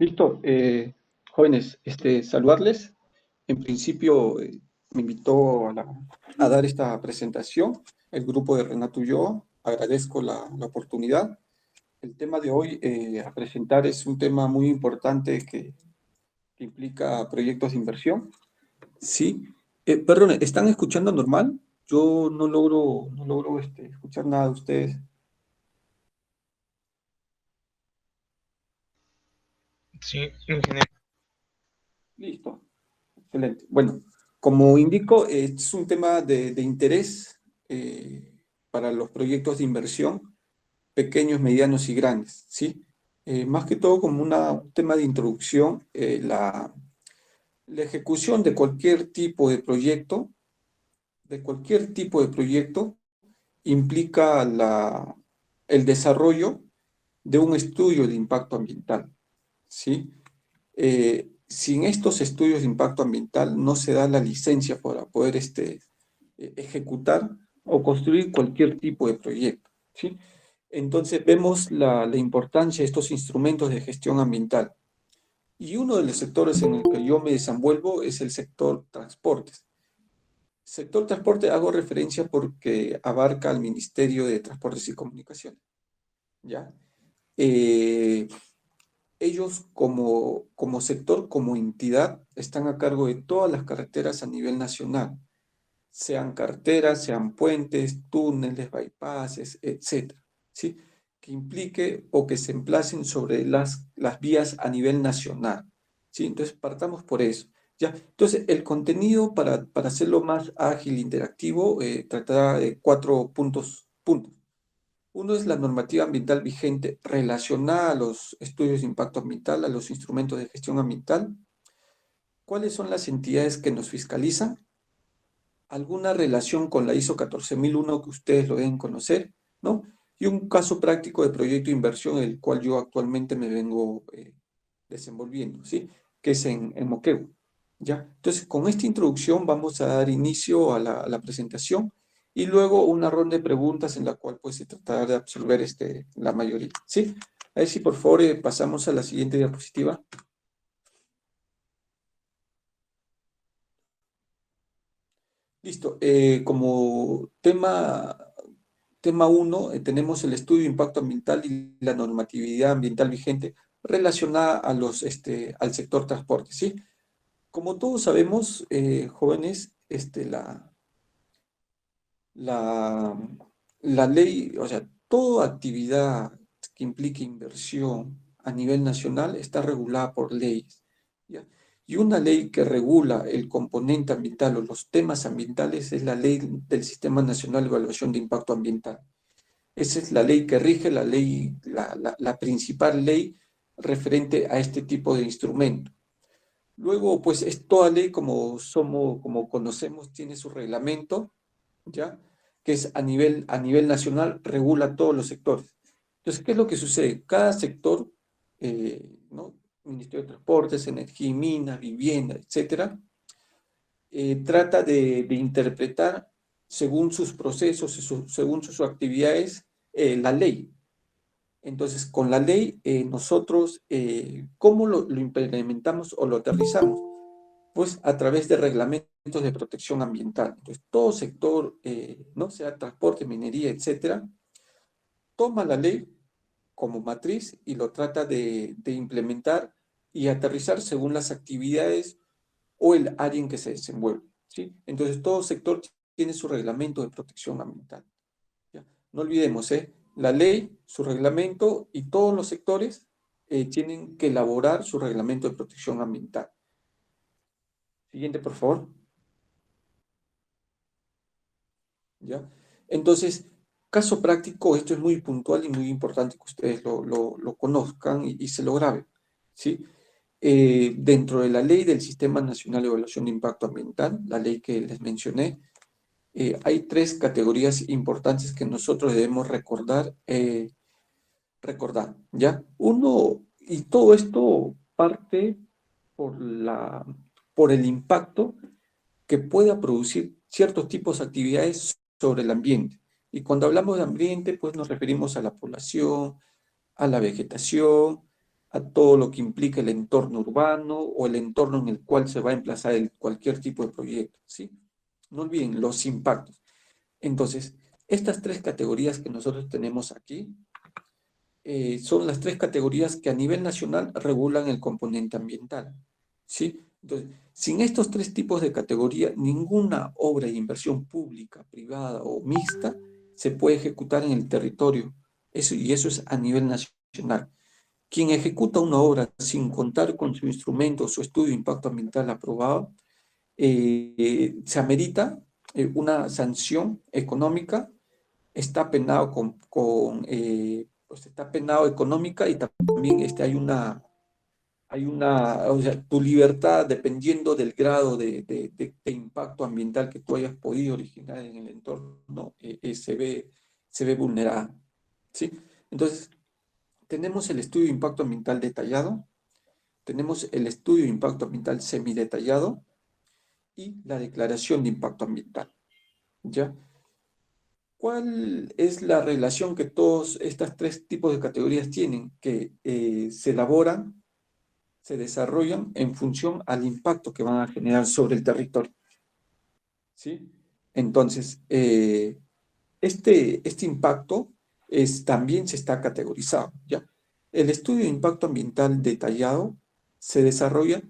Listo, jóvenes, saludarles. En principio, me invitó a dar esta presentación el grupo de Renato Ulloa. Agradezco la oportunidad. El tema de hoy a presentar es un tema muy importante que implica proyectos de inversión. Sí, perdón, ¿están escuchando normal? Yo no logro escuchar nada de ustedes. Sí, ingeniero. Listo. Excelente. Bueno, como indico, es un tema de interés para los proyectos de inversión, pequeños, medianos y grandes, ¿sí? Más que todo como un tema de introducción, la ejecución de cualquier tipo de proyecto, implica el desarrollo de un estudio de impacto ambiental, ¿sí? Sin estos estudios de impacto ambiental no se da la licencia para poder ejecutar o construir cualquier tipo de proyecto, ¿sí? Entonces vemos la importancia de estos instrumentos de gestión ambiental. Y uno de los sectores en el que yo me desenvuelvo es el sector transportes. Sector transporte hago referencia porque abarca al Ministerio de Transportes y Comunicaciones, ¿ya? Eh, Ellos como sector, como entidad, están a cargo de todas las carreteras a nivel nacional, sean carreteras, sean puentes, túneles, bypasses, etcétera, ¿sí? Que implique o que se emplacen sobre las vías a nivel nacional, ¿sí? Entonces, partamos por eso, ¿ya? Entonces, el contenido, para hacerlo más ágil e interactivo, tratará de cuatro puntos. Uno es la normativa ambiental vigente relacionada a los estudios de impacto ambiental, a los instrumentos de gestión ambiental. ¿Cuáles son las entidades que nos fiscalizan? ¿Alguna relación con la ISO 14001 que ustedes lo deben conocer? ¿No? Y un caso práctico de proyecto de inversión, el cual yo actualmente me vengo desenvolviendo, ¿sí? Que es en Moquegua, ¿ya? Entonces, con esta introducción vamos a dar inicio a la presentación y luego una ronda de preguntas en la cual pues se tratará de absorber la mayoría, ¿sí? A ver si por favor pasamos a la siguiente diapositiva. Listo. Como tema uno, tenemos el estudio de impacto ambiental y la normatividad ambiental vigente relacionada al sector transporte, ¿sí? Como todos sabemos, jóvenes, la, la ley, o sea, toda actividad que implique inversión a nivel nacional está regulada por leyes, ¿ya? Y una ley que regula el componente ambiental o los temas ambientales es la Ley del Sistema Nacional de Evaluación de Impacto Ambiental. Esa es la ley que rige, la principal ley referente a este tipo de instrumento. Luego, pues, es toda ley, como conocemos, tiene su reglamento, ¿ya? Que es a nivel nacional, regula todos los sectores. Entonces, ¿qué es lo que sucede? Cada sector, ¿no? Ministerio de Transportes, Energía y Minas, Vivienda, etcétera, trata de interpretar según sus procesos y según sus actividades la ley. Entonces, con la ley, nosotros, ¿cómo lo implementamos o lo aterrizamos? Pues a través de reglamentos de protección ambiental. Entonces, todo sector, no sea transporte, minería, etcétera, toma la ley como matriz y lo trata de implementar y aterrizar según las actividades o el área en que se desenvuelve, ¿sí? Entonces, todo sector tiene su reglamento de protección ambiental, ¿ya? No olvidemos, la ley, su reglamento y todos los sectores tienen que elaborar su reglamento de protección ambiental. Siguiente, por favor. ¿Ya? Entonces, caso práctico, esto es muy puntual y muy importante que ustedes lo conozcan y se lo graben, ¿sí? Dentro de la ley del Sistema Nacional de Evaluación de Impacto Ambiental, la ley que les mencioné, hay tres categorías importantes que nosotros debemos recordar, ¿ya? Uno, y todo esto parte por por el impacto que pueda producir ciertos tipos de actividades sobre el ambiente. Y cuando hablamos de ambiente, pues nos referimos a la población, a la vegetación, a todo lo que implica el entorno urbano o el entorno en el cual se va a emplazar cualquier tipo de proyecto, ¿sí? No olviden los impactos. Entonces, estas tres categorías que nosotros tenemos aquí son las tres categorías que a nivel nacional regulan el componente ambiental, ¿sí? Entonces, sin estos tres tipos de categoría, ninguna obra de inversión pública, privada o mixta se puede ejecutar en el territorio. Y eso es a nivel nacional. Quien ejecuta una obra sin contar con su instrumento, su estudio de impacto ambiental aprobado, se amerita una sanción económica, está penado pues está penado económica y también o sea, tu libertad, dependiendo del grado de impacto ambiental que tú hayas podido originar en el entorno, se ve vulnerada, ¿sí? Entonces, tenemos el estudio de impacto ambiental detallado, tenemos el estudio de impacto ambiental semidetallado y la declaración de impacto ambiental, ¿ya? ¿Cuál es la relación que todos estos tres tipos de categorías tienen? Que se elaboran, se desarrollan en función al impacto que van a generar sobre el territorio, ¿sí? Entonces, este impacto también se está categorizado, ¿ya? El estudio de impacto ambiental detallado se desarrolla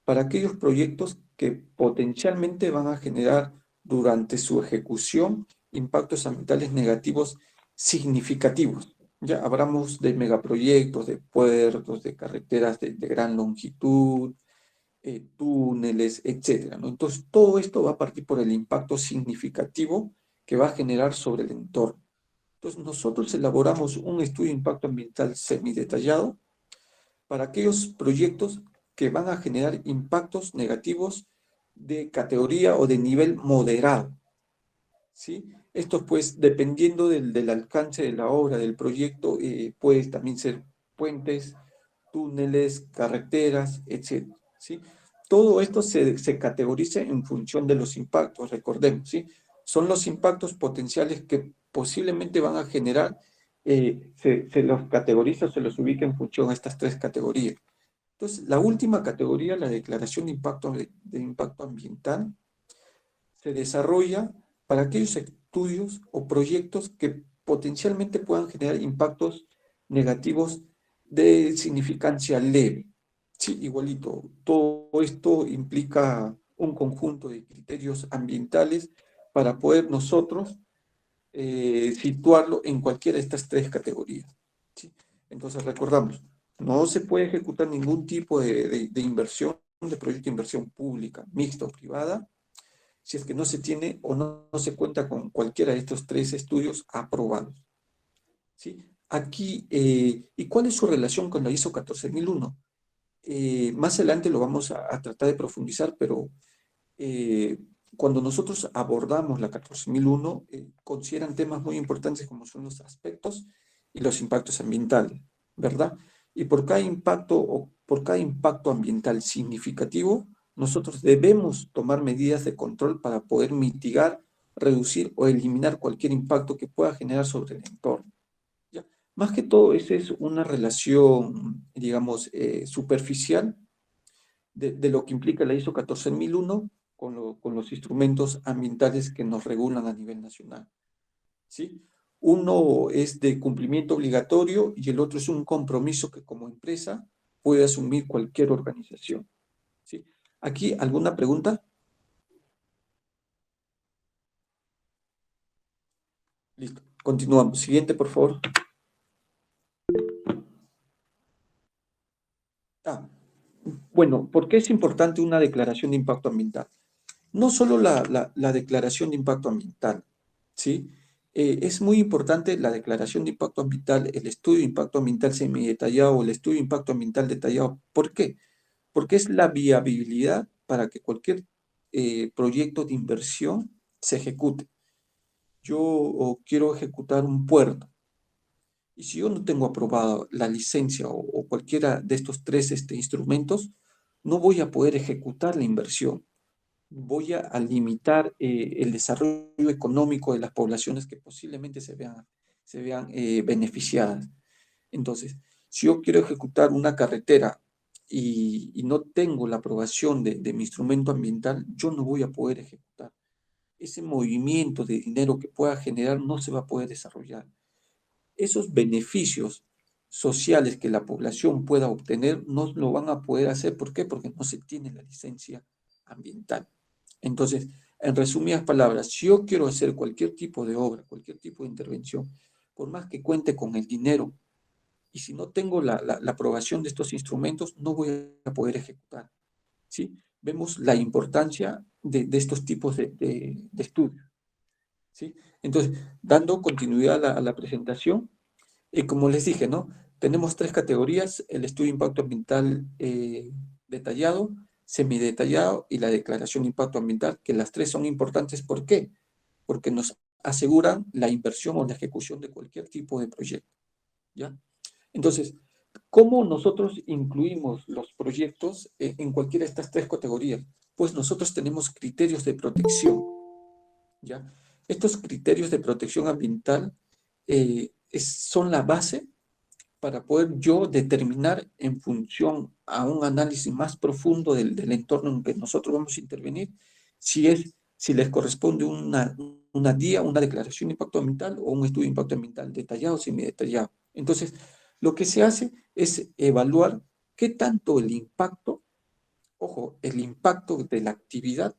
para aquellos proyectos que potencialmente van a generar durante su ejecución impactos ambientales negativos significativos. Ya hablamos de megaproyectos, de puertos, de carreteras de gran longitud, túneles, etcétera, ¿no? Entonces, todo esto va a partir por el impacto significativo que va a generar sobre el entorno. Entonces, nosotros elaboramos un estudio de impacto ambiental semidetallado para aquellos proyectos que van a generar impactos negativos de categoría o de nivel moderado, ¿sí? Esto, pues, dependiendo del alcance de la obra, del proyecto, puede también ser puentes, túneles, carreteras, etcétera, ¿sí? Todo esto se categoriza en función de los impactos, recordemos, ¿sí? Son los impactos potenciales que posiblemente van a generar, se los categoriza, se los ubica en función a estas tres categorías. Entonces, la última categoría, la declaración de impacto ambiental, se desarrolla para aquellos estudios o proyectos que potencialmente puedan generar impactos negativos de significancia leve. Sí, igualito. Todo esto implica un conjunto de criterios ambientales para poder nosotros situarlo en cualquiera de estas tres categorías, ¿sí? Entonces, recordamos, no se puede ejecutar ningún tipo de inversión, de proyecto de inversión pública, mixta o privada, si es que no se tiene o no se cuenta con cualquiera de estos tres estudios aprobados, ¿sí? Aquí, ¿y cuál es su relación con la ISO 14001? Más adelante lo vamos a tratar de profundizar, pero eh, cuando nosotros abordamos la 14001, consideran temas muy importantes como son los aspectos y los impactos ambientales, ¿verdad? Y por cada impacto o por cada impacto ambiental significativo, nosotros debemos tomar medidas de control para poder mitigar, reducir o eliminar cualquier impacto que pueda generar sobre el entorno, ¿ya? Más que todo, esa es una relación, digamos, superficial de lo que implica la ISO 14001 con los instrumentos ambientales que nos regulan a nivel nacional, ¿sí? Uno es de cumplimiento obligatorio y el otro es un compromiso que como empresa puede asumir cualquier organización, ¿sí? ¿Aquí alguna pregunta? Listo. Continuamos. Siguiente, por favor. Ah, bueno, ¿por qué es importante una declaración de impacto ambiental? No solo la declaración de impacto ambiental, ¿sí? Es muy importante la declaración de impacto ambiental, el estudio de impacto ambiental semidetallado o el estudio de impacto ambiental detallado. ¿Por qué? Porque es la viabilidad para que cualquier proyecto de inversión se ejecute. Yo quiero ejecutar un puerto y si yo no tengo aprobada la licencia o cualquiera de estos tres instrumentos, no voy a poder ejecutar la inversión, voy a limitar el desarrollo económico de las poblaciones que posiblemente se vean beneficiadas. Entonces, Si yo quiero ejecutar una carretera y no tengo la aprobación de mi instrumento ambiental, yo no voy a poder ejecutar. Ese movimiento de dinero que pueda generar no se va a poder desarrollar. Esos beneficios sociales que la población pueda obtener no lo van a poder hacer. ¿Por qué? Porque no se tiene la licencia ambiental. Entonces, en resumidas palabras, si yo quiero hacer cualquier tipo de obra, cualquier tipo de intervención, por más que cuente con el dinero, y si no tengo la aprobación de estos instrumentos, no voy a poder ejecutar. ¿Sí? Vemos la importancia de estos tipos de estudios. ¿Sí? Entonces, dando continuidad a la presentación, como les dije, ¿no? Tenemos tres categorías: el estudio de impacto ambiental detallado, semidetallado y la declaración de impacto ambiental, que las tres son importantes. ¿Por qué? Porque nos aseguran la inversión o la ejecución de cualquier tipo de proyecto, ¿ya? Entonces, ¿cómo nosotros incluimos los proyectos en cualquiera de estas tres categorías? Pues nosotros tenemos criterios de protección, ¿ya? Estos criterios de protección ambiental son la base para poder yo determinar, en función a un análisis más profundo del entorno en que nosotros vamos a intervenir, si les corresponde una DIA, una declaración de impacto ambiental, o un estudio de impacto ambiental detallado o semidetallado. Entonces, lo que se hace es evaluar qué tanto el impacto, ojo, el impacto de la actividad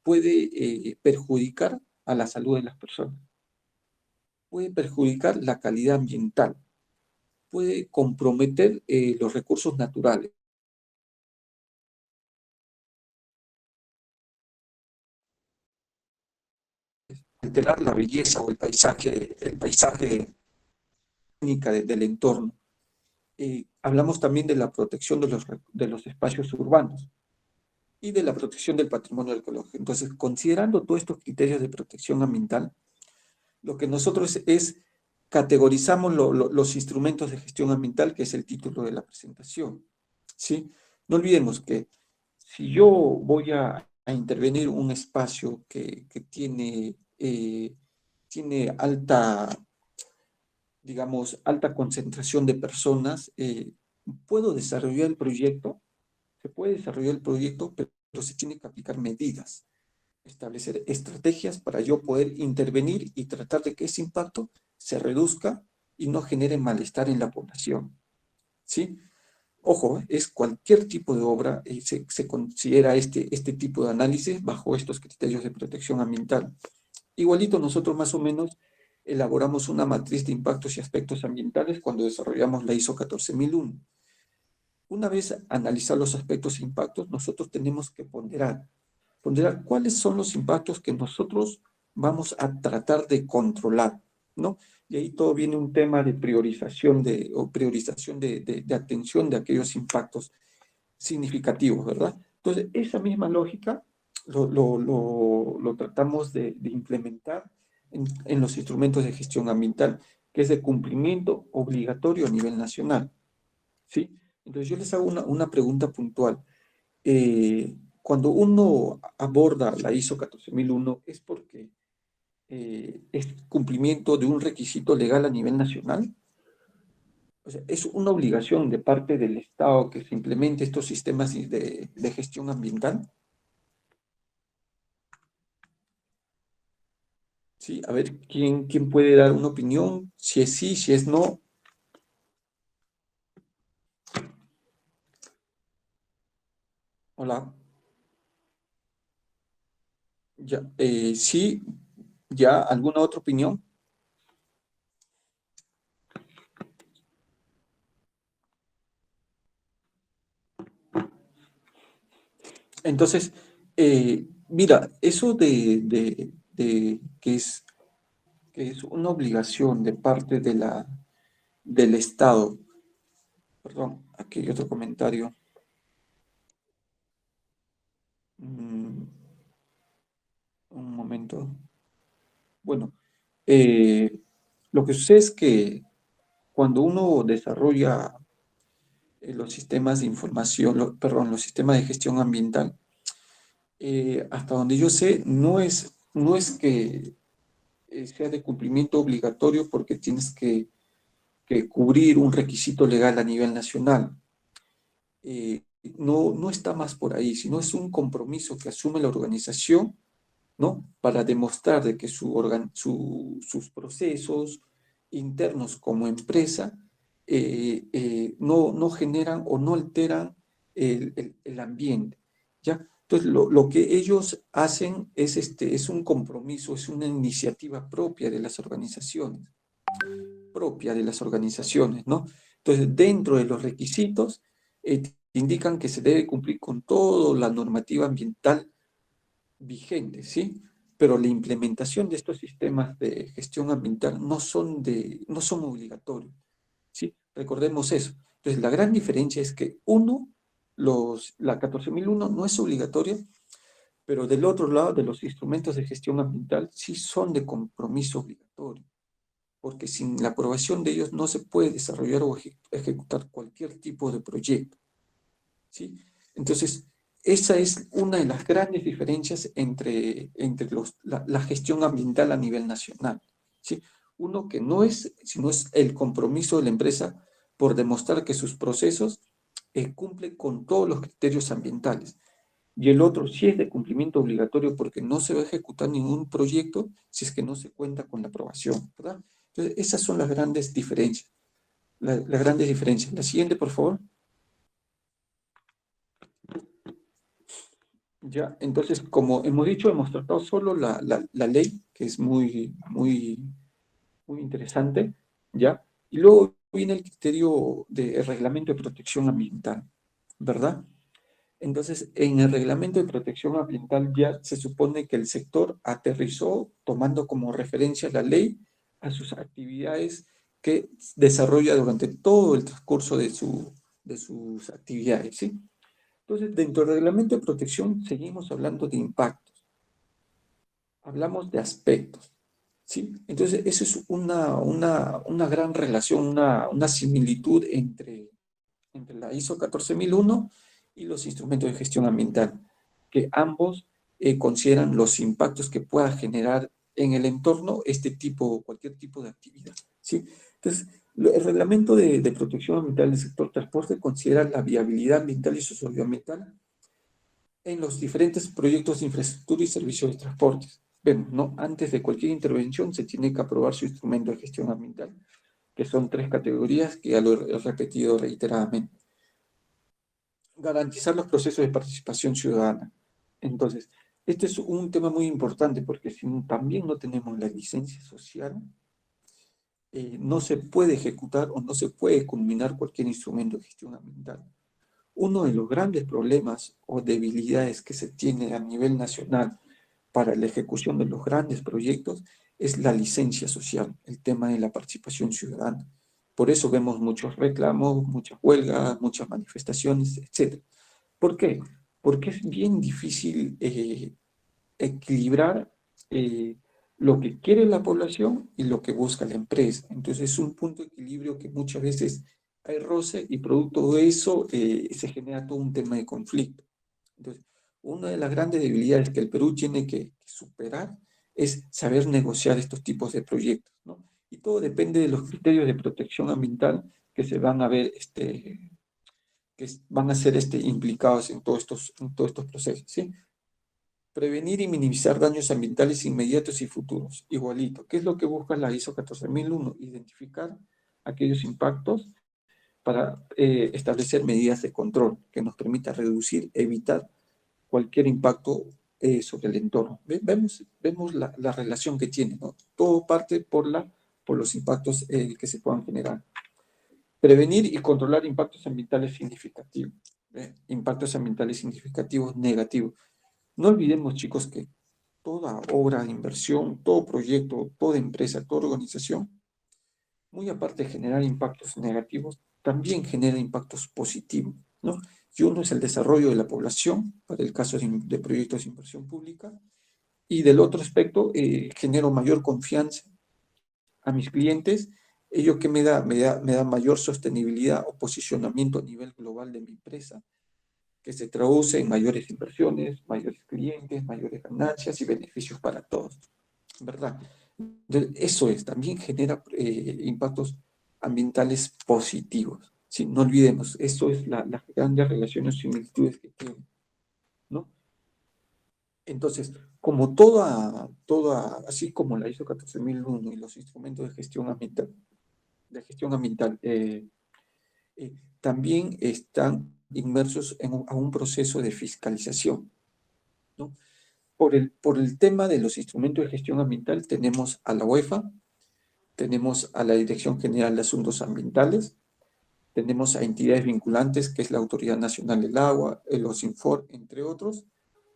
puede perjudicar a la salud de las personas, puede perjudicar la calidad ambiental, puede comprometer los recursos naturales, alterar la belleza o el paisaje única del entorno. Hablamos también de la protección de los espacios urbanos y de la protección del patrimonio arqueológico. Entonces, considerando todos estos criterios de protección ambiental, lo que nosotros categorizamos los instrumentos de gestión ambiental, que es el título de la presentación, ¿sí? No olvidemos que si yo voy a intervenir un espacio que tiene alta, digamos, alta concentración de personas, puedo desarrollar el proyecto, se puede desarrollar el proyecto, pero se tiene que aplicar medidas, establecer estrategias para yo poder intervenir y tratar de que ese impacto se reduzca y no genere malestar en la población, ¿sí? Ojo, es cualquier tipo de obra, se considera este tipo de análisis bajo estos criterios de protección ambiental. Igualito nosotros más o menos elaboramos una matriz de impactos y aspectos ambientales cuando desarrollamos la ISO 14001. Una vez analizados los aspectos e impactos, nosotros tenemos que ponderar cuáles son los impactos que nosotros vamos a tratar de controlar, ¿no? Y ahí todo viene un tema de priorización de atención de aquellos impactos significativos, ¿verdad? Entonces, esa misma lógica lo tratamos de implementar en los instrumentos de gestión ambiental, que es de cumplimiento obligatorio a nivel nacional, ¿sí? Entonces, yo les hago una pregunta puntual. Cuando uno aborda la ISO 14001, ¿es porque es cumplimiento de un requisito legal a nivel nacional? O sea, es una obligación de parte del Estado que se implemente estos sistemas de gestión ambiental. Sí, a ver, ¿quién puede dar una opinión? Si es sí, si es no. Hola. Ya, sí, ya, ¿alguna otra opinión? Entonces, mira, eso de que es una obligación de parte del Estado. Perdón, aquí hay otro comentario. Mm, un momento. Bueno, eh, lo que sucede es que cuando uno desarrolla los sistemas de información, perdón, los sistemas de gestión ambiental, hasta donde yo sé, no es que sea de cumplimiento obligatorio porque tienes que que cubrir un requisito legal a nivel nacional. No está más por ahí, sino es un compromiso que asume la organización, ¿no? Para demostrar de que sus procesos internos como empresa no generan o no alteran el ambiente, ¿ya? Entonces, lo que ellos hacen es un compromiso, es una iniciativa propia de las organizaciones, ¿no? Entonces, dentro de los requisitos, indican que se debe cumplir con toda la normativa ambiental vigente, ¿sí? Pero la implementación de estos sistemas de gestión ambiental no son obligatorios, ¿sí? Recordemos eso. Entonces, la gran diferencia es que la 14001 no es obligatoria, pero del otro lado, de los instrumentos de gestión ambiental, sí son de compromiso obligatorio, porque sin la aprobación de ellos no se puede desarrollar o ejecutar cualquier tipo de proyecto, ¿sí? Entonces, esa es una de las grandes diferencias entre la gestión ambiental a nivel nacional, ¿sí? Uno que no es, sino es el compromiso de la empresa por demostrar que sus procesos cumplen con todos los criterios ambientales. Y el otro sí es de cumplimiento obligatorio porque no se va a ejecutar ningún proyecto si es que no se cuenta con la aprobación, ¿verdad? Entonces, esas son las grandes diferencias. Las grandes diferencias. La siguiente, por favor. Ya, entonces, como hemos dicho, hemos tratado solo la ley, que es muy interesante, ¿ya? Y luego viene el criterio del reglamento de protección ambiental, ¿verdad? Entonces, en el reglamento de protección ambiental ya se supone que el sector aterrizó, tomando como referencia la ley, a sus actividades que desarrolla durante todo el transcurso de sus actividades, ¿sí? Entonces, dentro del reglamento de protección seguimos hablando de impactos, hablamos de aspectos, ¿sí? Entonces, eso es una gran relación, una similitud entre la ISO 14001 y los instrumentos de gestión ambiental, que ambos consideran los impactos que pueda generar en el entorno cualquier tipo de actividad, ¿sí? Entonces, el reglamento de protección ambiental del sector transporte considera la viabilidad ambiental y socioambiental en los diferentes proyectos de infraestructura y servicios de transportes. Vemos, ¿no? Antes de cualquier intervención se tiene que aprobar su instrumento de gestión ambiental, que son 3 categorías que ya lo he repetido reiteradamente. Garantizar los procesos de participación ciudadana. Entonces, este es un tema muy importante porque si también no tenemos la licencia social, no se puede ejecutar o no se puede culminar cualquier instrumento de gestión ambiental. Uno de los grandes problemas o debilidades que se tiene a nivel nacional para la ejecución de los grandes proyectos es la licencia social, el tema de la participación ciudadana. Por eso vemos muchos reclamos, muchas huelgas, muchas manifestaciones, etc. ¿Por qué? Porque es bien difícil equilibrar lo que quiere la población y lo que busca la empresa. Entonces es un punto de equilibrio que muchas veces hay roce y producto de eso se genera todo un tema de conflicto. Entonces, una de las grandes debilidades que el Perú tiene que superar es saber negociar estos tipos de proyectos, ¿no? Y todo depende de los criterios de protección ambiental que se van a ver, que van a ser implicados en todos estos procesos, ¿sí? Prevenir y minimizar daños ambientales inmediatos y futuros. Igualito. ¿Qué es lo que busca la ISO 14001? Identificar aquellos impactos para establecer medidas de control que nos permita reducir, evitar cualquier impacto sobre el entorno. Vemos la relación que tiene, ¿no? Todo parte por los impactos que se puedan generar. Prevenir y controlar impactos ambientales significativos. Impactos ambientales significativos negativos. No olvidemos, chicos, que toda obra de inversión, todo proyecto, toda empresa, toda organización, muy aparte de generar impactos negativos, también genera impactos positivos, ¿no? Y uno es el desarrollo de la población, para el caso de proyectos de inversión pública, y del otro aspecto, genero mayor confianza a mis clientes, ello que me da mayor sostenibilidad o posicionamiento a nivel global de mi empresa, que se traduce en mayores inversiones, mayores clientes, mayores ganancias y beneficios para todos, ¿verdad? Entonces, eso también genera impactos ambientales positivos. ¿Sí? No olvidemos, eso es las grandes relaciones y similitudes que tienen, ¿no? Entonces, como así como la ISO 14001 y los instrumentos también están inmersos a un proceso de fiscalización, ¿no? Por el tema de los instrumentos de gestión ambiental tenemos a la UEFA, tenemos a la Dirección General de Asuntos Ambientales, tenemos a entidades vinculantes, que es la Autoridad Nacional del Agua, el OSINFOR, entre otros,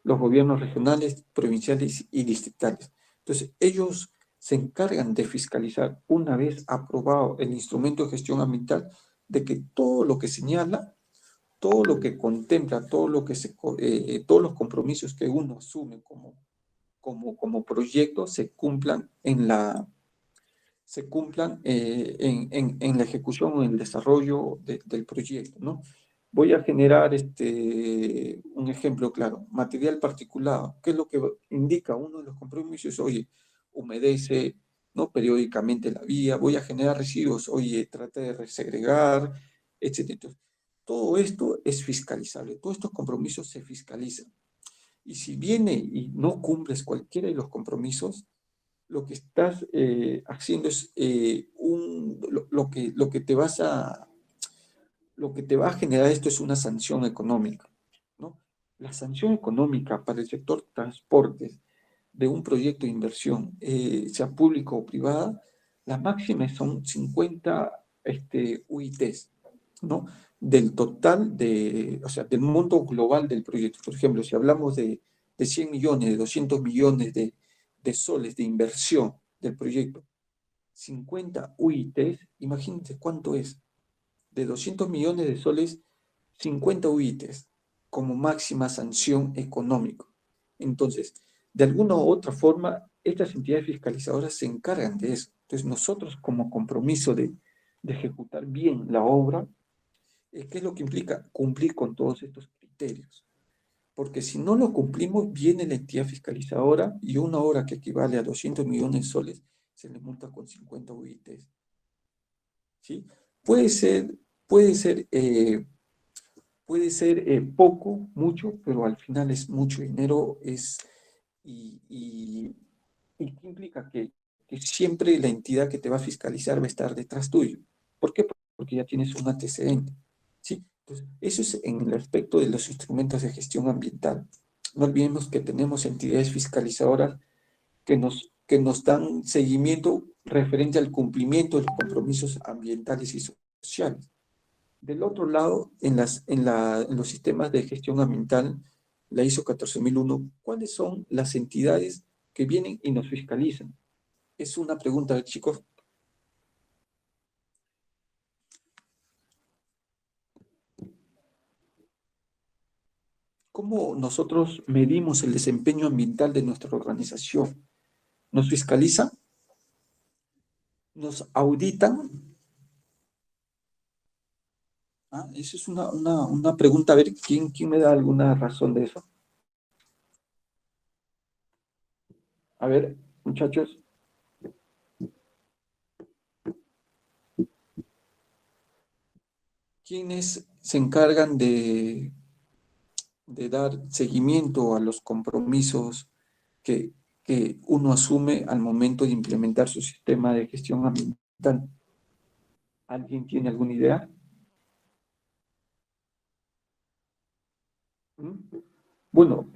los gobiernos regionales, provinciales y distritales. Entonces, ellos se encargan de fiscalizar, una vez aprobado el instrumento de gestión ambiental, de que todo lo que señala, todo lo que contempla, todos los compromisos que uno asume como proyecto se cumplan en la ejecución o en el desarrollo del proyecto, ¿no? Voy a generar un ejemplo claro, material particulado. ¿Qué es lo que indica uno de los compromisos? Oye, humedece, ¿no? Periódicamente la vía, voy a generar residuos, oye, trata de resegregar, etc. Entonces, todo esto es fiscalizable, todos estos compromisos se fiscalizan. Y si viene y no cumples cualquiera de los compromisos, lo que estás haciendo es lo que te va a generar esto es una sanción económica, ¿no? La sanción económica para el sector transportes de un proyecto de inversión, sea público o privada, las máximas son 50 UITs, ¿no? Del total o sea, del monto global del proyecto. Por ejemplo, si hablamos de 100 millones, de 200 millones de soles de inversión del proyecto, 50 UITs, imagínate cuánto es. De 200 millones de soles, 50 UITs como máxima sanción económica. Entonces, de alguna u otra forma, estas entidades fiscalizadoras se encargan de eso. Entonces, nosotros como compromiso de ejecutar bien la obra, ¿qué es lo que implica? Cumplir con todos estos criterios. Porque si no lo cumplimos, viene la entidad fiscalizadora y una obra que equivale a 200 millones de soles se le multa con 50 UITs. ¿Sí? Puede ser, puede ser, eh, puede ser poco, mucho, pero al final es mucho dinero. Y, y, ¿Y qué implica? Que siempre la entidad que te va a fiscalizar va a estar detrás tuyo. ¿Por qué? Porque ya tienes un antecedente. ¿Sí? Entonces, eso es en el aspecto de los instrumentos de gestión ambiental. No olvidemos que tenemos entidades fiscalizadoras que nos dan seguimiento referente al cumplimiento de los compromisos ambientales y sociales. Del otro lado, en los sistemas de gestión ambiental, la ISO 14001, ¿cuáles son las entidades que vienen y nos fiscalizan? Es una pregunta, chicos. ¿Cómo nosotros medimos el desempeño ambiental de nuestra organización? ¿Nos fiscalizan? ¿Nos auditan? Ah, esa es una pregunta. A ver, ¿quién me da alguna razón de eso? A ver, muchachos. ¿Quiénes se encargan de dar seguimiento a los compromisos que, que uno asume al momento de implementar su sistema de gestión ambiental? ¿Alguien tiene alguna idea? ¿Mm? Bueno,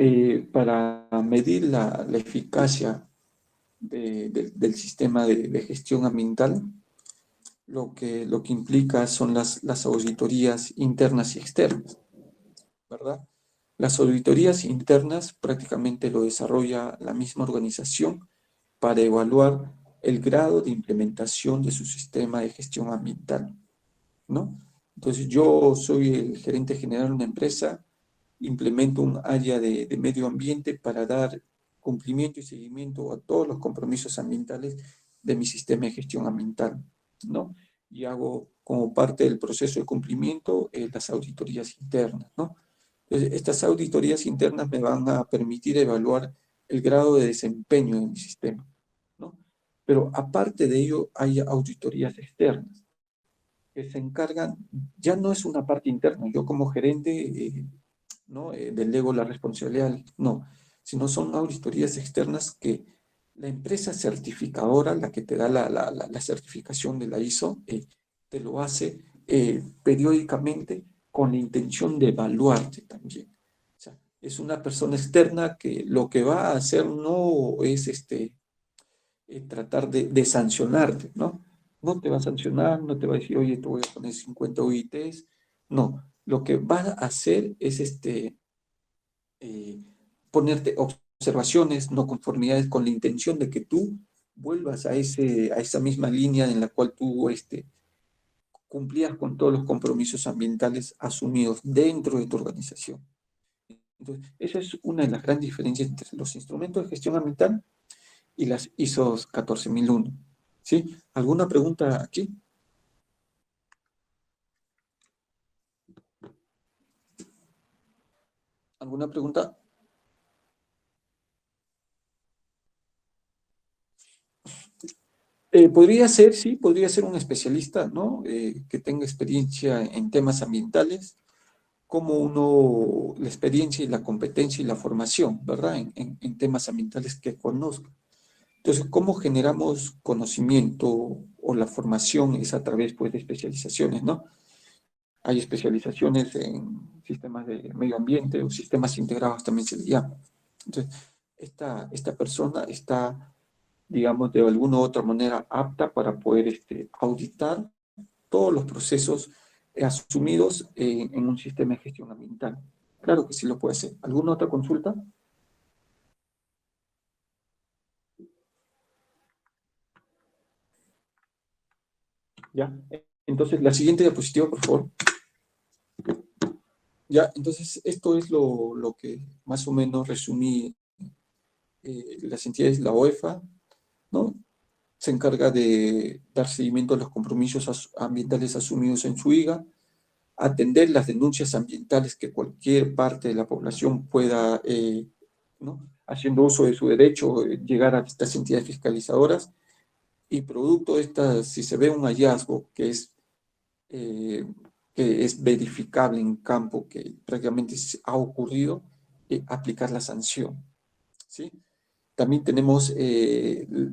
para medir la eficacia del sistema de gestión ambiental, lo que implica son las auditorías internas y externas, ¿verdad? Las auditorías internas prácticamente lo desarrolla la misma organización para evaluar el grado de implementación de su sistema de gestión ambiental, ¿no? Entonces, yo soy el gerente general de una empresa, implemento un área de medio ambiente para dar cumplimiento y seguimiento a todos los compromisos ambientales de mi sistema de gestión ambiental, ¿no? Y hago como parte del proceso de cumplimiento las auditorías internas, ¿no? Entonces, estas auditorías internas me van a permitir evaluar el grado de desempeño de mi sistema, ¿no? Pero aparte de ello, hay auditorías externas. que se encargan, ya no es una parte interna, yo como gerente, ¿no? Delego la responsabilidad, no, sino son auditorías externas que la empresa certificadora, la que te da la certificación de la ISO, te lo hace periódicamente con la intención de evaluarte también. O sea, es una persona externa que lo que va a hacer no es tratar de sancionarte, ¿no? No te va a sancionar, no te va a decir, oye, te voy a poner 50 UITs. No, lo que va a hacer es eh, ponerte observaciones, no conformidades con la intención de que tú vuelvas a esa misma línea en la cual tú cumplías con todos los compromisos ambientales asumidos dentro de tu organización. Entonces, esa es una de las grandes diferencias entre los instrumentos de gestión ambiental y las ISO 14001. ¿Sí? ¿Alguna pregunta aquí? ¿Alguna pregunta? Podría ser, sí, podría ser un especialista, ¿no? Que tenga experiencia en temas ambientales, como uno, la experiencia y la competencia y la formación, ¿verdad? En temas ambientales que conozca. Entonces, ¿cómo generamos conocimiento o la formación? Es a través, pues, de especializaciones, ¿no? Hay especializaciones en sistemas de medio ambiente o sistemas integrados también se le llama. Entonces, esta persona está, digamos, de alguna u otra manera apta para poder auditar todos los procesos asumidos en un sistema de gestión ambiental. Claro que sí lo puede hacer. ¿Alguna otra consulta? Ya. Entonces, la siguiente diapositiva, por favor. Ya, entonces, esto es lo que más o menos resumí. Las entidades, la OEFA, ¿no? Se encarga de dar seguimiento a los compromisos ambientales asumidos en su IGA, atender las denuncias ambientales que cualquier parte de la población pueda, ¿no? Haciendo uso de su derecho, llegar a estas entidades fiscalizadoras y producto de estas, si se ve un hallazgo eh, que es verificable en campo, que prácticamente ha ocurrido, aplicar la sanción, ¿sí? También tenemos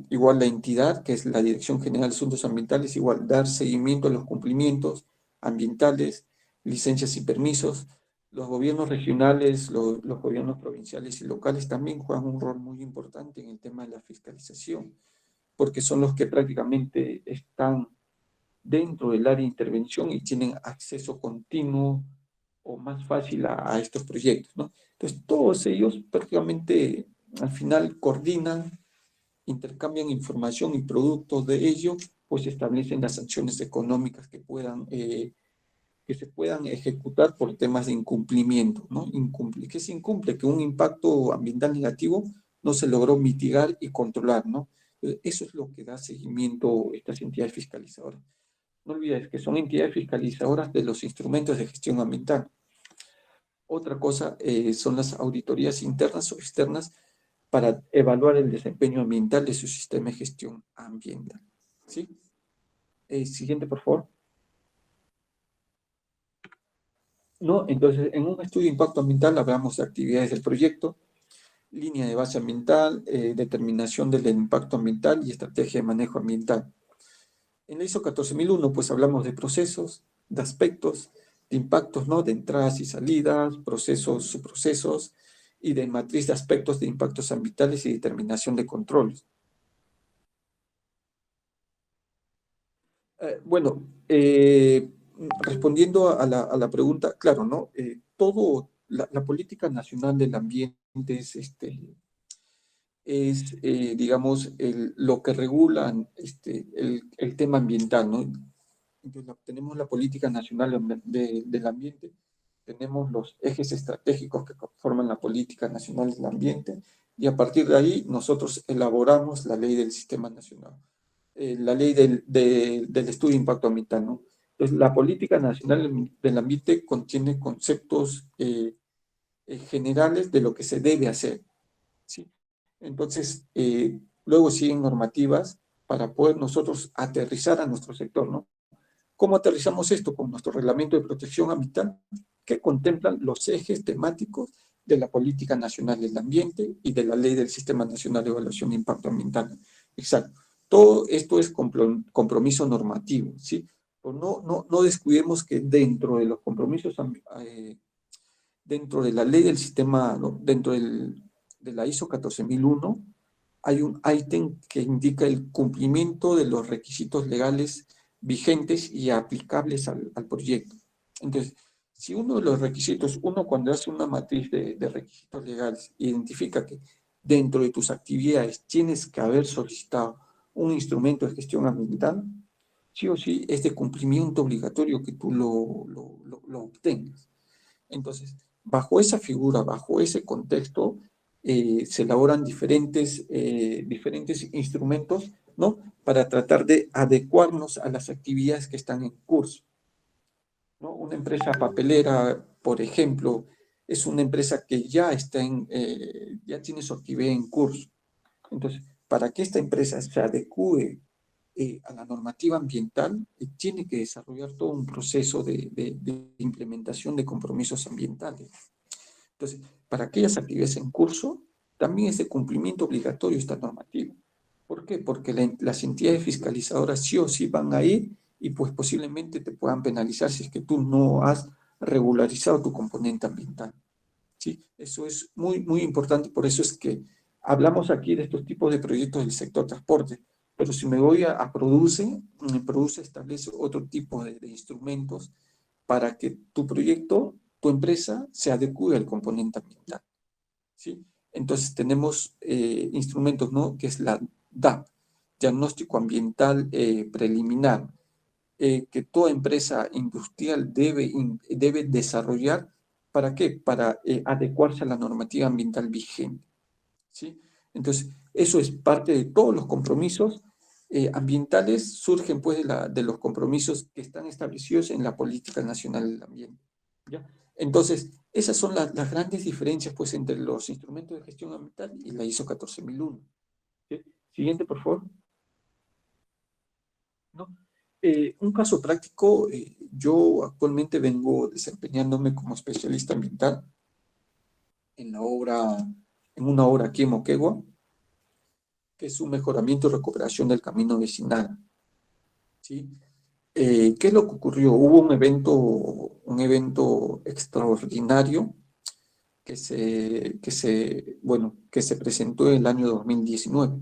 igual la entidad, que es la Dirección General de Asuntos Ambientales, igual dar seguimiento a los cumplimientos ambientales, licencias y permisos. Los gobiernos regionales, los gobiernos provinciales y locales también juegan un rol muy importante en el tema de la fiscalización, porque son los que prácticamente están dentro del área de intervención y tienen acceso continuo o más fácil a estos proyectos, ¿no? Entonces, todos ellos prácticamente al final coordinan, intercambian información y producto de ello, pues establecen las sanciones económicas que se puedan ejecutar por temas de incumplimiento, ¿no? ¿Qué se incumple? Que un impacto ambiental negativo no se logró mitigar y controlar, ¿no? Eso es lo que da seguimiento a estas entidades fiscalizadoras. No olvides que son entidades fiscalizadoras de los instrumentos de gestión ambiental. Otra cosa son las auditorías internas o externas para evaluar el desempeño ambiental de su sistema de gestión ambiental. ¿Sí? Siguiente, por favor. ¿No? Entonces, en un estudio de impacto ambiental hablamos de actividades del proyecto, línea de base ambiental, determinación del impacto ambiental y estrategia de manejo ambiental. En la ISO 14001, pues hablamos de procesos, de aspectos, de impactos, ¿no? De entradas y salidas, procesos, subprocesos, y de matriz de aspectos de impactos ambientales y determinación de controles. Bueno, respondiendo a la pregunta, claro, ¿no? La política nacional del ambiente digamos, lo que regula el tema ambiental, ¿no? Entonces, tenemos la política nacional del ambiente, tenemos los ejes estratégicos que forman la política nacional del ambiente, y a partir de ahí nosotros elaboramos la ley del sistema nacional, la ley del estudio de impacto ambiental, ¿no? Entonces, la política nacional del ambiente contiene conceptos generales de lo que se debe hacer, ¿sí? Entonces, luego siguen normativas para poder nosotros aterrizar a nuestro sector, ¿no? ¿Cómo aterrizamos esto? Con nuestro reglamento de protección ambiental, que contemplan los ejes temáticos de la Política Nacional del Ambiente y de la Ley del Sistema Nacional de Evaluación de Impacto Ambiental. Exacto. Todo esto es compromiso normativo, ¿sí? Pues no descuidemos que dentro de los compromisos, dentro de la ley del sistema, ¿no? Dentro de la ISO 14001, hay un ítem que indica el cumplimiento de los requisitos legales vigentes y aplicables al proyecto. Entonces, si uno de los requisitos, uno cuando hace una matriz de requisitos legales, identifica que dentro de tus actividades tienes que haber solicitado un instrumento de gestión ambiental, sí o sí es de cumplimiento obligatorio que tú lo obtengas. Entonces, bajo esa figura, bajo ese contexto, se elaboran diferentes instrumentos, ¿no? Para tratar de adecuarnos a las actividades que están en curso, ¿no? Una empresa papelera, por ejemplo, es una empresa que ya ya tiene su actividad en curso. Entonces, para que esta empresa se adecue a la normativa ambiental, tiene que desarrollar todo un proceso de implementación de compromisos ambientales. Entonces, para aquellas actividades en curso, también es de cumplimiento obligatorio esta normativa. ¿Por qué? Porque las entidades fiscalizadoras sí o sí van a ir y pues posiblemente te puedan penalizar si es que tú no has regularizado tu componente ambiental. ¿Sí? Eso es muy, muy importante, por eso es que hablamos aquí de estos tipos de proyectos del sector transporte, pero si me voy a Produce, Produce establece otro tipo de instrumentos para que tu proyecto, tu empresa, se adecue al componente ambiental, ¿sí? Entonces tenemos instrumentos, ¿no? Que es la DAP, Diagnóstico Ambiental Preliminar, que toda empresa industrial debe desarrollar. ¿Para qué? Para adecuarse a la normativa ambiental vigente, ¿sí? Entonces, eso es parte de todos los compromisos ambientales, surgen pues de los compromisos que están establecidos en la Política Nacional del Ambiente, ¿ya? Entonces, esas son las grandes diferencias pues entre los instrumentos de gestión ambiental y la ISO 14001. ¿Sí? Siguiente, por favor. ¿No? Un caso práctico, yo actualmente vengo desempeñándome como especialista ambiental en una obra aquí en Moquegua, que es un mejoramiento y recuperación del camino vecinal, ¿sí? ¿Qué es lo que ocurrió? Hubo un evento extraordinario que se presentó en el año 2019.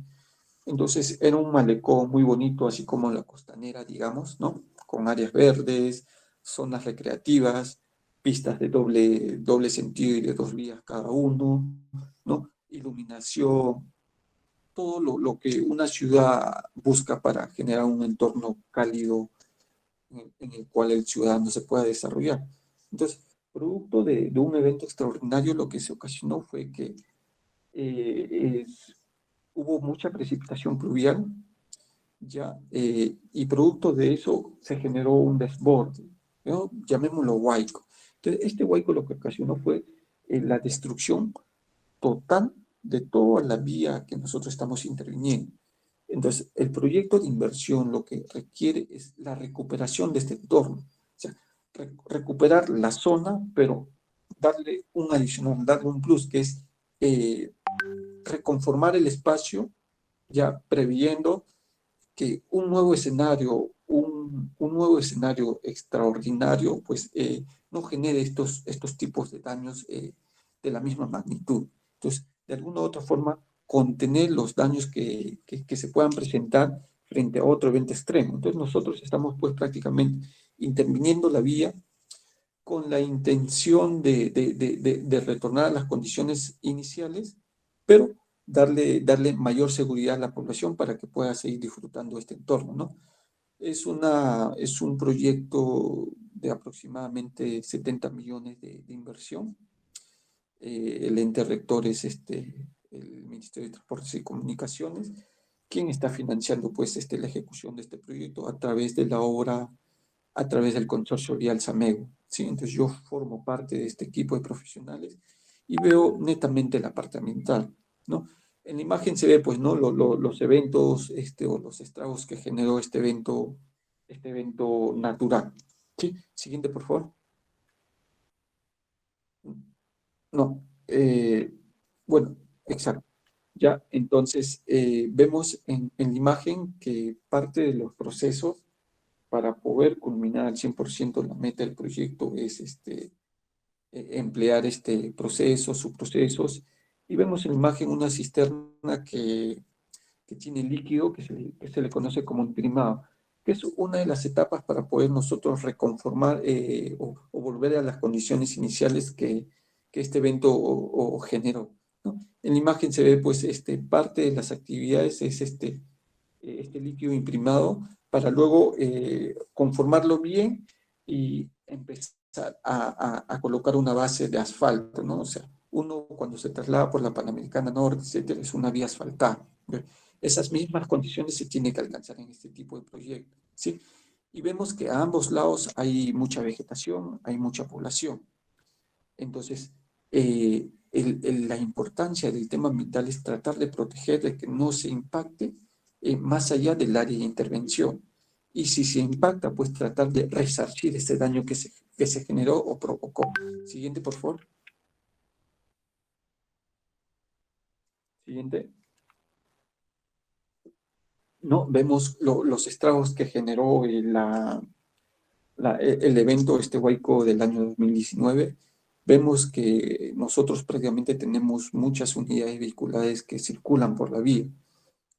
Entonces era un malecón muy bonito, así como la costanera, digamos, ¿no? Con áreas verdes, zonas recreativas, pistas de doble sentido y de 2 vías cada uno, ¿no? Iluminación, todo lo que una ciudad busca para generar un entorno cálido en el cual el ciudadano se pueda desarrollar. Entonces, producto de un evento extraordinario, lo que se ocasionó fue que hubo mucha precipitación pluvial, ya, y producto de eso se generó un desborde, ¿no? Llamémoslo huaico. Entonces, este huaico lo que ocasionó fue la destrucción total de toda la vía que nosotros estamos interviniendo. Entonces, el proyecto de inversión lo que requiere es la recuperación de este entorno. O sea, recuperar la zona, pero darle un adicional, darle un plus, que es reconformar el espacio, ya previendo que un nuevo escenario extraordinario, pues no genere estos tipos de daños de la misma magnitud. Entonces, de alguna u otra forma, contener los daños que se puedan presentar frente a otro evento extremo. Entonces, nosotros estamos pues prácticamente interviniendo la vía con la intención de retornar a las condiciones iniciales, pero darle mayor seguridad a la población para que pueda seguir disfrutando este entorno, ¿no? Es un proyecto de aproximadamente 70 millones de inversión. El ente rector es el Ministerio de Transportes y Comunicaciones, quien está financiando pues la ejecución de este proyecto a través de la obra, a través del consorcio Vial Samego, ¿sí? Entonces yo formo parte de este equipo de profesionales y veo netamente la parte ambiental, ¿no? En la imagen se ve, pues, ¿no? Los eventos o los estragos que generó este evento este evento natural. ¿Sí? Siguiente, por favor. No, bueno, exacto. Ya, entonces vemos en la imagen que parte de los procesos para poder culminar al 100% la meta del proyecto es emplear este proceso, subprocesos, y vemos en la imagen una cisterna que tiene líquido que se le conoce como imprimado, que es una de las etapas para poder nosotros reconformar o volver a las condiciones iniciales que este evento o generó, ¿no? En la imagen se ve pues parte de las actividades es este líquido imprimado para luego conformarlo bien y empezar a colocar una base de asfalto, ¿no? O sea, uno cuando se traslada por la Panamericana Norte, etcétera, es una vía asfaltada. ¿Ve? Esas mismas condiciones se tienen que alcanzar en este tipo de proyectos, ¿sí? Y vemos que a ambos lados hay mucha vegetación, hay mucha población. Entonces, la importancia del tema ambiental es tratar de proteger, de que no se impacte más allá del área de intervención. Y si se impacta, pues tratar de resarcir ese daño que se generó o provocó. Siguiente, por favor. Siguiente. No, vemos los estragos que generó el evento Huayco del año 2019. Vemos que nosotros prácticamente tenemos muchas unidades vehiculares que circulan por la vía.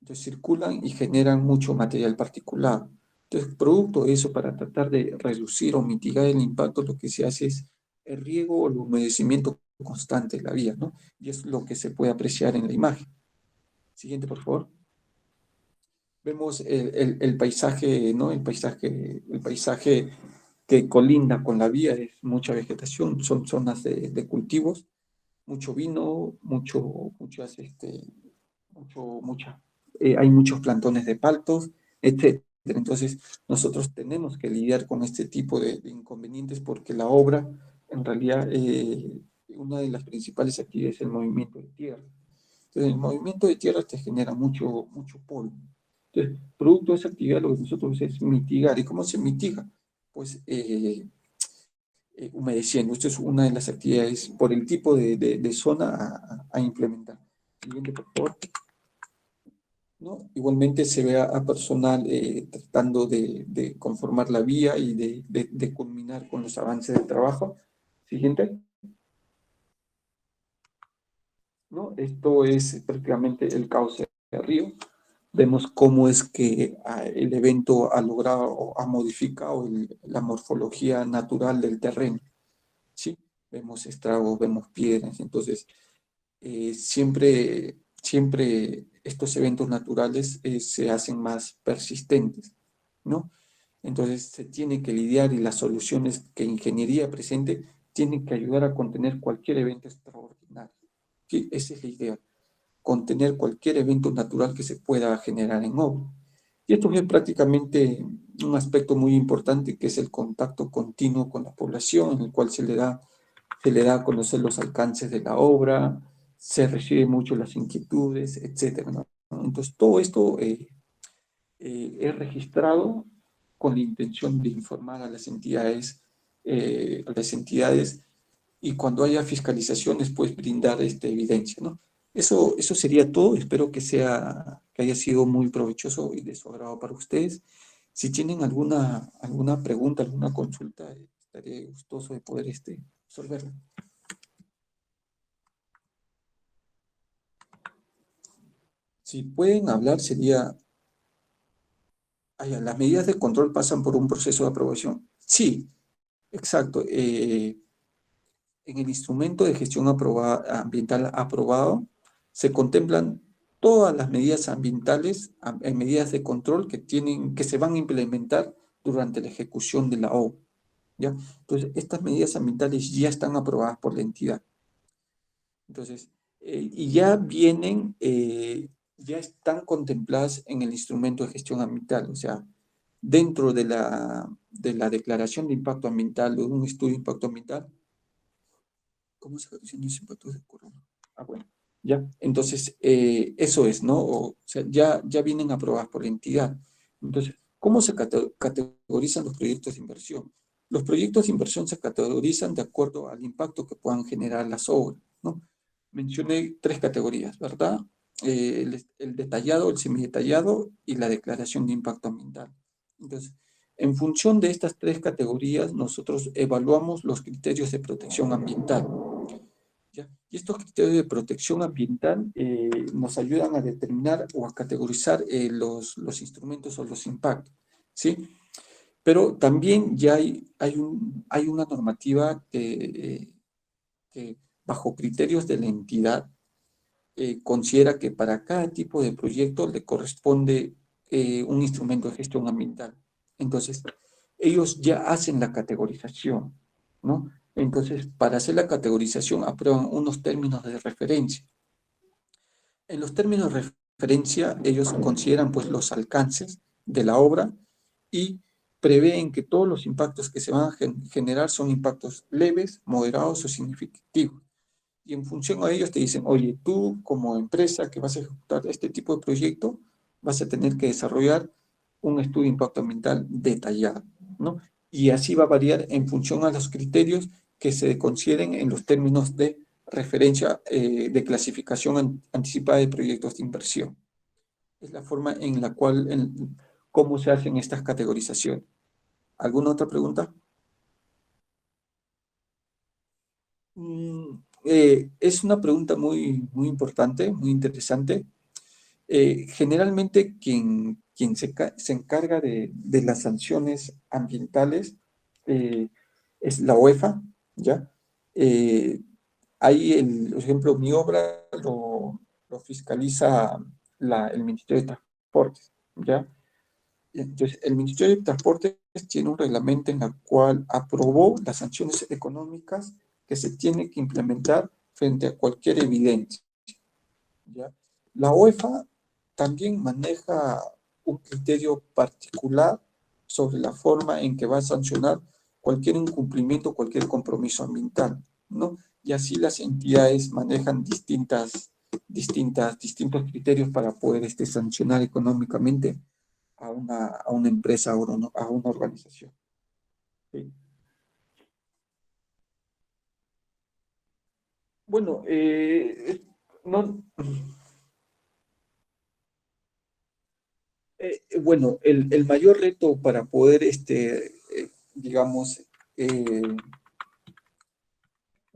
Entonces circulan y generan mucho material particulado. Entonces, producto de eso, para tratar de reducir o mitigar el impacto, lo que se hace es el riego o el humedecimiento constante de la vía, ¿no? Y es lo que se puede apreciar en la imagen. Siguiente, por favor. Vemos el paisaje, ¿no? El paisaje que colinda con la vía es mucha vegetación, son zonas de cultivos, mucho vino, hay muchos plantones de paltos, etcétera. Entonces, nosotros tenemos que lidiar con este tipo de inconvenientes porque la obra, en realidad, una de las principales actividades es el movimiento de tierra. Entonces, el movimiento de tierra te genera mucho polvo. Entonces, producto de esa actividad, lo que nosotros es mitigar. ¿Y cómo se mitiga? Pues humedeciendo. Esto es una de las actividades por el tipo de zona a implementar. Siguiente, por favor. ¿No? Igualmente se ve a personal tratando de conformar la vía y de culminar con los avances del trabajo. Siguiente. ¿No? Esto es prácticamente el cauce del río. Vemos cómo es que el evento ha logrado o ha modificado la morfología natural del terreno, ¿sí? Vemos estragos, vemos piedras, entonces siempre estos eventos naturales se hacen más persistentes, ¿no? Entonces se tiene que lidiar y las soluciones que ingeniería presente tienen que ayudar a contener cualquier evento extraordinario. ¿Sí? Esa es la idea, contener cualquier evento natural que se pueda generar en obra. Y esto es prácticamente un aspecto muy importante que es el contacto continuo con la población, en el cual se le da a conocer los alcances de la obra, se reciben mucho las inquietudes, etcétera, ¿no? Entonces, todo esto es registrado con la intención de informar a las entidades y cuando haya fiscalizaciones, pues brindar esta evidencia, ¿no? Eso sería todo. Espero que haya sido muy provechoso y de su agrado para ustedes. Si tienen alguna pregunta, alguna consulta, estaré gustoso de poder resolverla. Si pueden hablar, sería, las medidas de control pasan por un proceso de aprobación. Sí, exacto. En el instrumento de gestión ambiental aprobado se contemplan todas las medidas ambientales, medidas de control que se van a implementar durante la ejecución de la obra, ¿ya? Entonces, estas medidas ambientales ya están aprobadas por la entidad. Entonces, y ya están contempladas en el instrumento de gestión ambiental, o sea, dentro de la declaración de impacto ambiental, de un estudio de impacto ambiental. ¿Cómo se reducen los impactos del corona? Ah, bueno, ya. Entonces, eso es, ¿no? O sea, ya vienen aprobadas por la entidad. Entonces, ¿Cómo se categorizan los proyectos de inversión? Los proyectos de inversión se categorizan de acuerdo al impacto que puedan generar las obras, ¿no? Mencioné 3 categorías, ¿verdad? El detallado, el semidetallado y la declaración de impacto ambiental. Entonces, en función de estas 3 categorías, nosotros evaluamos los criterios de protección ambiental. ¿Ya? Y estos criterios de protección ambiental nos ayudan a determinar o a categorizar los instrumentos o los impactos, ¿sí? Pero también ya hay una normativa que bajo criterios de la entidad considera que para cada tipo de proyecto le corresponde un instrumento de gestión ambiental. Entonces, ellos ya hacen la categorización, ¿no? Entonces, para hacer la categorización aprueban unos términos de referencia. En los términos de referencia, ellos consideran pues los alcances de la obra y prevén que todos los impactos que se van a generar son impactos leves, moderados o significativos. Y en función a ellos te dicen, oye, tú como empresa que vas a ejecutar este tipo de proyecto, vas a tener que desarrollar un estudio de impacto ambiental detallado, ¿no? Y así va a variar en función a los criterios que se consideren en los términos de referencia de clasificación anticipada de proyectos de inversión. Es la forma en la cual, cómo se hacen estas categorizaciones. ¿Alguna otra pregunta? Es una pregunta muy importante, muy interesante. Generalmente quien se encarga de las sanciones ambientales es la UEFA, ¿ya? Eh, Ahí, por ejemplo, mi obra lo fiscaliza el Ministerio de Transportes, ¿ya? Entonces, el Ministerio de Transportes tiene un reglamento en el cual aprobó las sanciones económicas que se tienen que implementar frente a cualquier evidencia, ¿ya? La UEFA también maneja un criterio particular sobre la forma en que va a sancionar cualquier incumplimiento, cualquier compromiso ambiental, ¿no? Y así las entidades manejan distintos criterios para poder sancionar económicamente a una empresa o a una organización. ¿Sí? Bueno, no, bueno, el mayor reto para poder, digamos,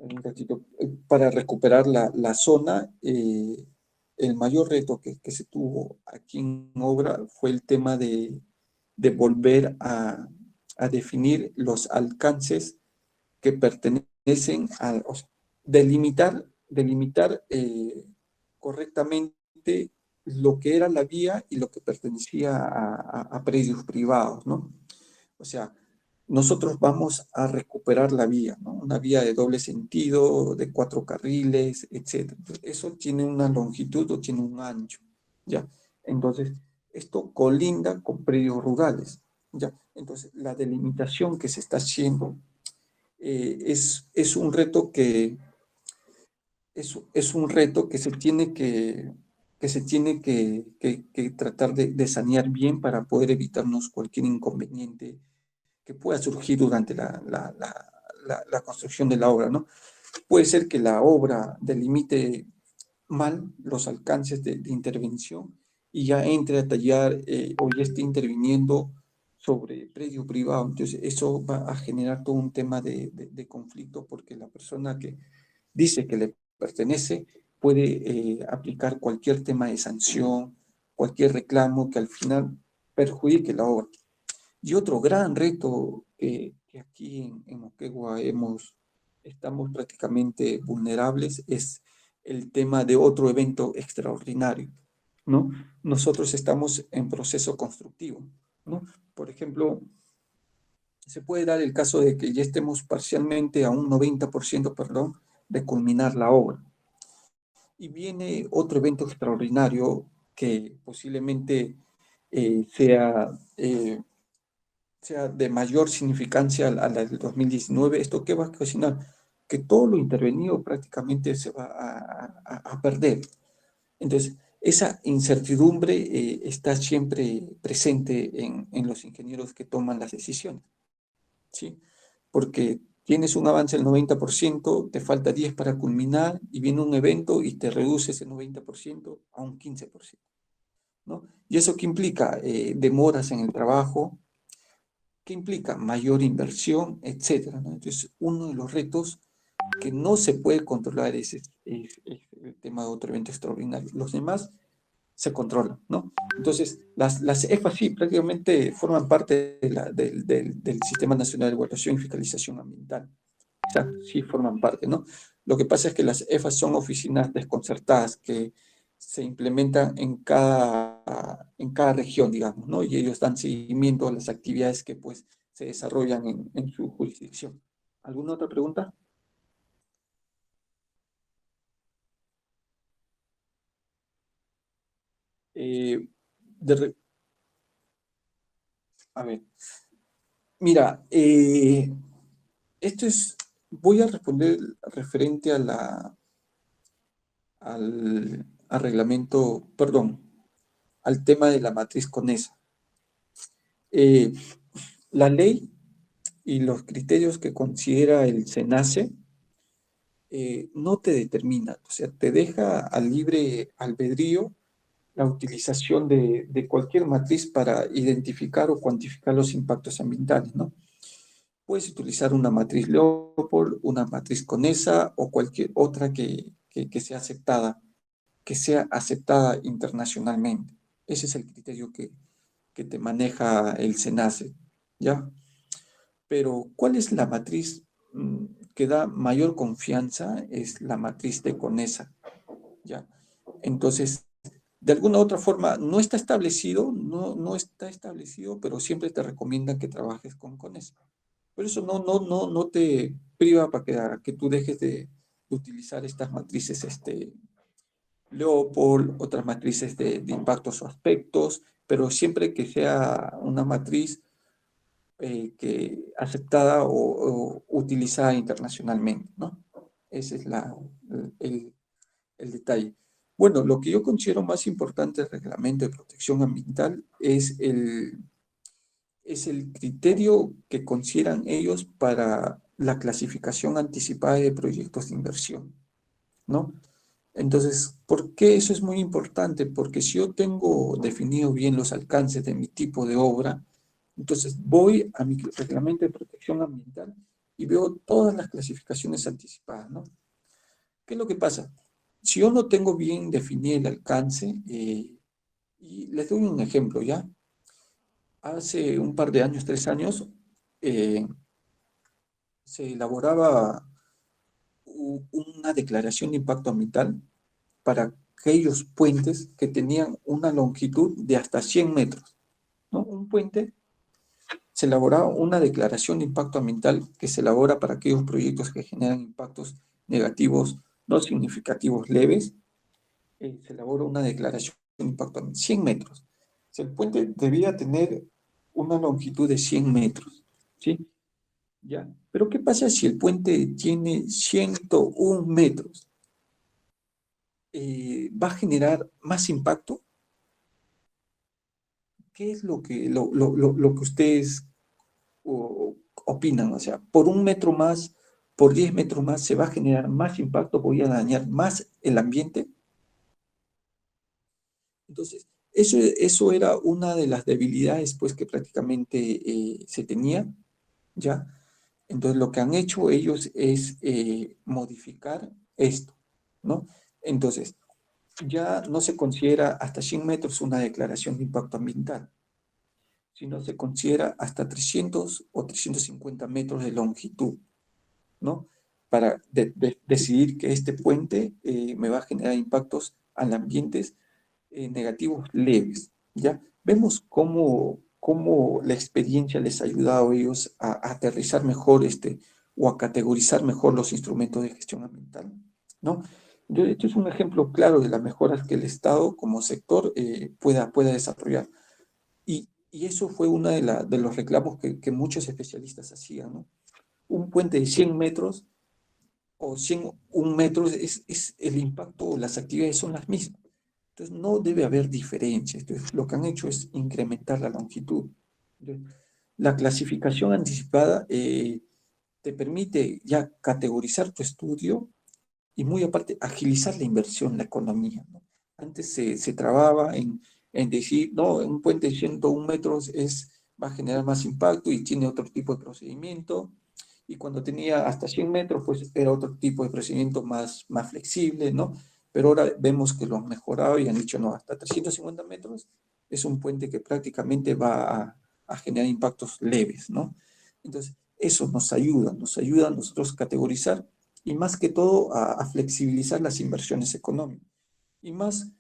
un ratito, para recuperar la zona, el mayor reto que se tuvo aquí en obra fue el tema de volver a definir los alcances que pertenecen a, o sea, delimitar correctamente lo que era la vía y lo que pertenecía a predios privados, ¿no? O sea, nosotros vamos a recuperar la vía, ¿no? Una vía de doble sentido, de 4 carriles, etc. Eso tiene una longitud o tiene un ancho, ¿ya? Entonces, esto colinda con predios rurales, ¿ya? Entonces, la delimitación que se está haciendo es un reto es un reto que se tiene que tratar de sanear bien para poder evitarnos cualquier inconveniente que pueda surgir durante la construcción de la obra, ¿no? Puede ser que la obra delimite mal los alcances de intervención y ya entre a tallar o ya esté interviniendo sobre predio privado. Entonces, eso va a generar todo un tema de conflicto porque la persona que dice que le pertenece puede aplicar cualquier tema de sanción, cualquier reclamo que al final perjudique la obra. Y otro gran reto que aquí en Moquegua estamos prácticamente vulnerables es el tema de otro evento extraordinario, ¿no? Nosotros estamos en proceso constructivo, ¿no? Por ejemplo, se puede dar el caso de que ya estemos parcialmente a un 90%, perdón, de culminar la obra. Y viene otro evento extraordinario que posiblemente eh, sea... eh, sea de mayor significancia a la del 2019, ¿esto qué va a ocasionar? Que todo lo intervenido prácticamente se va a perder. Entonces, esa incertidumbre está siempre presente en los ingenieros que toman las decisiones, ¿sí? Porque tienes un avance del 90%, te falta 10 para culminar y viene un evento y te reduce ese 90% a un 15%, ¿no? ¿Y eso qué implica? Demoras en el trabajo, ¿qué implica? Mayor inversión, etcétera, ¿no? Entonces, uno de los retos que no se puede controlar es el tema de otro evento extraordinario. Los demás se controlan, ¿no? Entonces, las EFA sí prácticamente forman parte del Sistema Nacional de Evaluación y Fiscalización Ambiental. O sea, sí forman parte, ¿no? Lo que pasa es que las EFA son oficinas desconcertadas que se implementan en cada región, digamos, ¿no? Y ellos dan seguimiento a las actividades que pues se desarrollan en su jurisdicción. ¿Alguna otra pregunta? Eh, de re- a ver, mira, voy a responder referente al reglamento, perdón, al tema de la matriz CONESA. Eh, la ley y los criterios que considera el SENACE no te determina, o sea, te deja al libre albedrío la utilización de cualquier matriz para identificar o cuantificar los impactos ambientales, ¿no? Puedes utilizar una matriz Leopold, una matriz CONESA o cualquier otra que que sea aceptada internacionalmente. Ese es el criterio que te maneja el SENACE, ¿ya? Pero, ¿cuál es la matriz que da mayor confianza? Es la matriz de CONESA, ¿ya? Entonces, de alguna u otra forma, no está establecido, no está establecido, pero siempre te recomiendan que trabajes con CONESA. Pero eso no te priva para que tú dejes de utilizar estas matrices Leopold, otras matrices de impactos o aspectos, pero siempre que sea una matriz aceptada o utilizada internacionalmente, ¿no? Ese es el, el detalle. Bueno, lo que yo considero más importante del reglamento de protección ambiental es el criterio que consideran ellos para la clasificación anticipada de proyectos de inversión, ¿no? Entonces, ¿por qué eso es muy importante? Porque si yo tengo definido bien los alcances de mi tipo de obra, entonces voy a mi reglamento de protección ambiental y veo todas las clasificaciones anticipadas, ¿no? ¿Qué es lo que pasa? Si yo no tengo bien definido el alcance, y les doy un ejemplo, ¿ya? Hace un par de años, 3 años, eh, se elaboraba una declaración de impacto ambiental para aquellos puentes que tenían una longitud de hasta 100 metros, ¿no? Un puente, se elaboraba una declaración de impacto ambiental que se elabora para aquellos proyectos que generan impactos negativos no significativos leves. Se elabora una declaración de impacto ambiental, 100 metros. O sea, el puente debía tener una longitud de 100 metros, ¿sí? ¿Ya? Pero ¿qué pasa si el puente tiene 101 metros? ¿Va a generar más impacto? ¿Qué es lo que ustedes opinan? O sea, por 1 metro más, por 10 metros más, ¿se va a generar más impacto? ¿Voy a dañar más el ambiente? Entonces, eso era una de las debilidades pues, que prácticamente se tenía, ¿ya? Entonces, lo que han hecho ellos es modificar esto, ¿no? Entonces, ya no se considera hasta 100 metros una declaración de impacto ambiental, sino se considera hasta 300 o 350 metros de longitud, ¿no? Para decidir que este puente me va a generar impactos al ambiente negativos leves, ¿ya? Vemos cómo la experiencia les ha ayudado a ellos a aterrizar mejor o a categorizar mejor los instrumentos de gestión ambiental, ¿no? Esto es un ejemplo claro de las mejoras que el Estado como sector pueda desarrollar. Y eso fue uno de los reclamos que muchos especialistas hacían, ¿no? Un puente de 100 metros o 101 metros, el impacto o las actividades son las mismas. Entonces, no debe haber diferencia. Entonces, lo que han hecho es incrementar la longitud. Entonces, la clasificación anticipada te permite ya categorizar tu estudio y muy aparte agilizar la inversión en la economía, ¿no? Antes se trababa en decir, no, un puente de 101 metros va a generar más impacto y tiene otro tipo de procedimiento, y cuando tenía hasta 100 metros, pues era otro tipo de procedimiento más flexible, ¿no? Pero ahora vemos que lo han mejorado y han dicho, no, hasta 350 metros es un puente que prácticamente va a generar impactos leves, ¿no? Entonces, eso nos ayuda a nosotros categorizar y más que todo a flexibilizar las inversiones económicas. Y más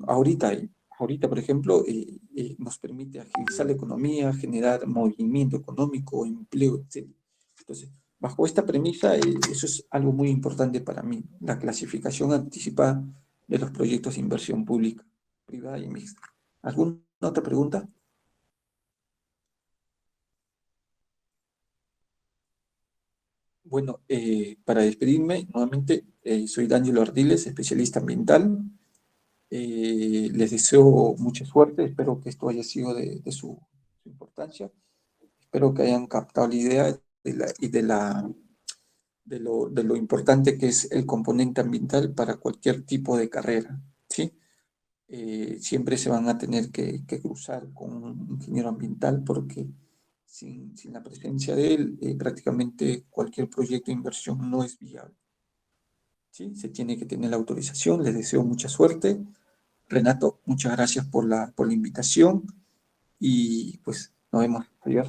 ahorita, por ejemplo, nos permite agilizar la economía, generar movimiento económico, empleo, etc. Entonces, bajo esta premisa, eso es algo muy importante para mí, la clasificación anticipada de los proyectos de inversión pública, privada y mixta. ¿Alguna otra pregunta? Bueno, para despedirme, nuevamente, soy Daniel Ardiles, especialista ambiental. Les deseo mucha suerte, espero que esto haya sido de su importancia, espero que hayan captado la idea de lo importante que es el componente ambiental para cualquier tipo de carrera, ¿sí? Siempre se van a tener que cruzar con un ingeniero ambiental porque sin la presencia de él, prácticamente cualquier proyecto de inversión no es viable, ¿sí? Se tiene que tener la autorización, les deseo mucha suerte. Renato, muchas gracias por la invitación y pues nos vemos. Adiós.